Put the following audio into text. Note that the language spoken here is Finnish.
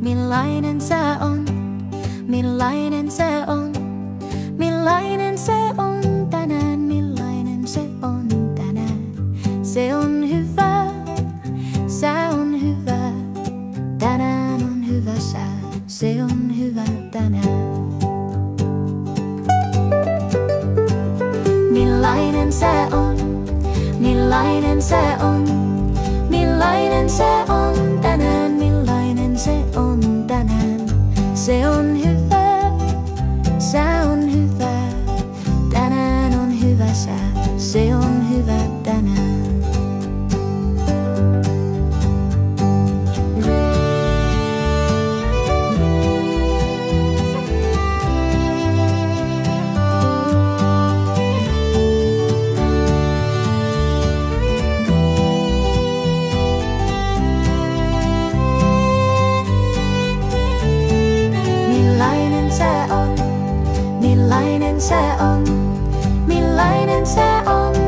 Millainen sä on? Millainen se on? Millainen se on tänään? Millainen se on tänään? Se on hyvä, sä on hyvä. Tänään on hyvä sä, se on hyvä tänään. Millainen se on? Millainen se on? Millainen se on tänään? Millainen se on tänään? Se on hyvä, sä on hyvä. Tänään on hyvä sä, se on hyvä tänään. Millainen se on? Millainen se on?